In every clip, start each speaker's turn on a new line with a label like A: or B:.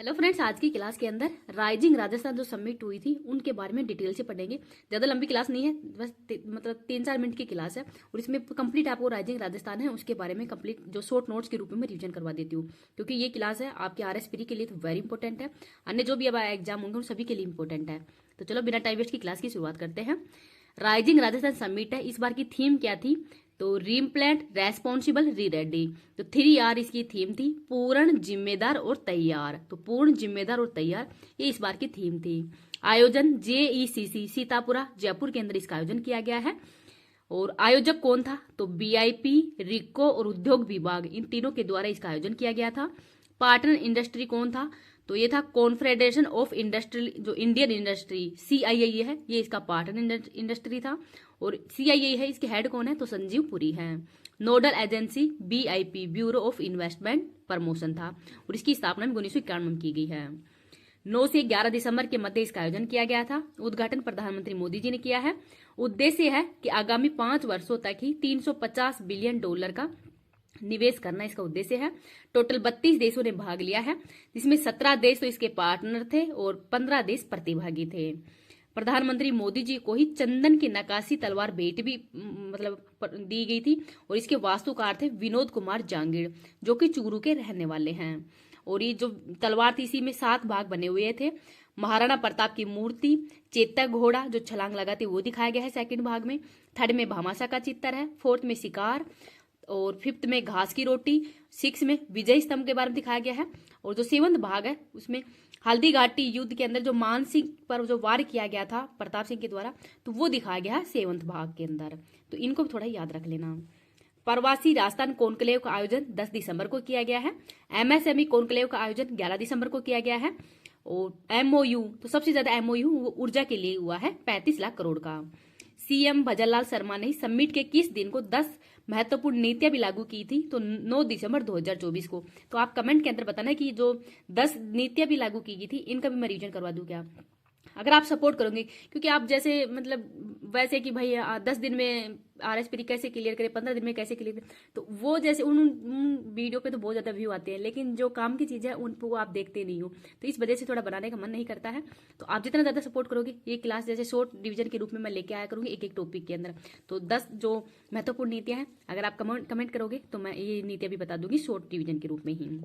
A: Hello friends, आज की class के अंदर राइजिंग राजस्थान जो सबमिट हुई थी उनके बारे में डिटेल से पढ़ेंगे। ज़्यादा लंबी क्लास नहीं है, बस मतलब 3-4 मिनट की क्लास है और इसमें कंप्लीट आपको राइजिंग राजस्थान है उसके बारे में कंप्लीट जो शॉर्ट नोट्स के रूप में रिवीजन करवा देती हूँ, क्योंकि ये क्लास है आपके RS-प्री के लिए तो वेरी इंपॉर्टेंट है। अन्य जो भी अब एग्जाम होंगे उन सभी के लिए इंपॉर्टेंट है। तो चलो बिना टाइम वेस्ट की क्लास की शुरुआत करते हैं। राइजिंग राजस्थान सबमिट है, इस बार की थीम क्या थी? तो रीम्प्लेंट, रेस्पॉन्सिबल, री रेडी। तो 3R इसकी थीम थी, पूर्ण, जिम्मेदार और तैयार। तो पूर्ण, जिम्मेदार और तैयार, ये इस बार की थीम थी। आयोजन JECC सीतापुरा जयपुर के अंदर इसका आयोजन किया गया है। और आयोजक कौन था? तो BIP, रिक्को और उद्योग विभाग, इन तीनों के द्वारा इसका आयोजन किया गया था। पार्टनर इंडस्ट्री कौन था? तो ये था कॉन्फेडरेशन ऑफ इंडस्ट्री, जो इंडियन इंडस्ट्री CII है, ये इसका पार्टनर इंडस्ट्री था। और CII है, इसके हेड कौन है? तो संजीव पुरी है। Nodal agency BIP, bureau of investment promotion था और इसकी स्थापना 1991 में की गई है। 9 से 11 दिसंबर के मध्य इसका आयोजन किया गया था। उद्घाटन प्रधानमंत्री मोदी जी ने किया है। उद्देश्य है कि आगामी 5 वर्षों तक ही $350 बिलियन का निवेश करना इसका उद्देश्य है। टोटल 32 देशों ने भाग लिया है, जिसमें 17 देश तो इसके पार्टनर थे और 15 देश प्रतिभागी थे। प्रधानमंत्री मोदी जी को ही चंदन की नक्काशी तलवार भेंट भी दी गई थी और इसके वास्तुकार थे विनोद कुमार जांगिड़, जो कि चूरू के रहने वाले हैं। और ये जो तलवार थी इसी में 7 भाग बने हुए थे। महाराणा प्रताप की मूर्ति, चेतक घोड़ा जो छलांग लगाती वो दिखाया गया है सेकंड भाग में। थर्ड में भामाशाह का चित्र है। फोर्थ में शिकार और फिफ्थ में घास की रोटी। 6 में विजय स्तंभ के बारे में दिखाया गया है। और जो 7वां भाग है उसमें हल्दी घाटी युद्ध के अंदर जो मानसिंह पर जो वार किया गया था प्रताप सिंह के द्वारा, तो वो दिखाया गया है 7वां भाग के अंदर। तो इनको भी थोड़ा याद रख लेना। प्रवासी राजस्थान कॉन्क्लेव का आयोजन 10 दिसंबर को किया गया है। MSME कॉन्क्लेव का आयोजन 11 दिसंबर को किया गया है। और MOU, तो सबसे ज्यादा MOU वो ऊर्जा के लिए हुआ है 35 लाख करोड़ का। CM भजनलाल शर्मा ने समिट के किस दिन को 10 महत्वपूर्ण नीतियां भी लागू की थी? तो 9 दिसंबर 2024 को। तो आप कमेंट के अंदर बताना कि जो 10 नीतियां भी लागू की गई थी इनका भी मैं रिवीजन करवा दूं क्या, अगर आप सपोर्ट करोगे। क्योंकि आप जैसे वैसे कि भाई 10 दिन में RS-प्री कैसे क्लियर करें, 15 दिन में कैसे क्लियर करें, तो वो जैसे उन वीडियो पे तो बहुत ज्यादा व्यू आते हैं, लेकिन जो काम की चीज है उन वो आप देखते नहीं हो, तो इस वजह से थोड़ा बनाने का मन नहीं करता है। तो आप जितना ज्यादा सपोर्ट करोगे, ये क्लास जैसे शॉर्ट डिवीजन के रूप में मैं लेके आया करूंगी एक एक टॉपिक के अंदर। तो 10 जो महत्वपूर्ण नीतियां हैं, अगर आप कमेंट करोगे तो मैं ये नीतियां भी बता दूंगी शॉर्ट डिवीजन के रूप में ही।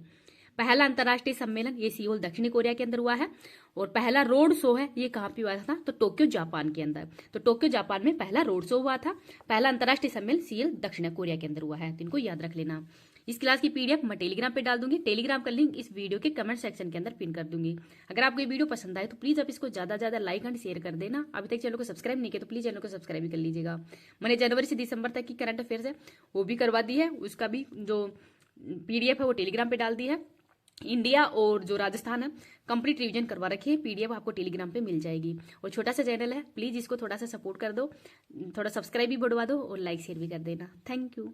A: पहला अंतर्राष्ट्रीय सम्मेलन ये सियोल दक्षिणी कोरिया के अंदर हुआ है। और पहला रोड शो है ये कहाँ पे हुआ था? तो टोक्यो जापान के अंदर। तो टोक्यो जापान में पहला रोड शो हुआ था। पहला अंतर्राष्ट्रीय सम्मेलन सियोल दक्षिण कोरिया के अंदर हुआ है, तो इनको याद रख लेना। इस क्लास की PDF मैं टेलीग्राम पे डाल दूंगी। टेलीग्राम का लिंक इस वीडियो के कमेंट सेक्शन के अंदर पिन कर दूंगी। अगर आपको ये वीडियो पसंद आए तो प्लीज आप इसको ज्यादा लाइक एंड शेयर कर देना। अभी तक चैनल को सब्सक्राइब नहीं किया तो प्लीज चैनल को सब्सक्राइब भी कर लीजिएगा। मैंने जनवरी से दिसंबर तक की करंट अफेयर्स है वो भी करवा दी है, उसका भी जो PDF है वो टेलीग्राम पे डाल दी है। इंडिया और जो राजस्थान है कंप्लीट रिवीजन करवा रखी है, PDF आपको टेलीग्राम पे मिल जाएगी। और छोटा सा चैनल है, प्लीज इसको थोड़ा सा सपोर्ट कर दो, थोड़ा सब्सक्राइब भी बढ़वा दो और लाइक शेयर भी कर देना। Thank you.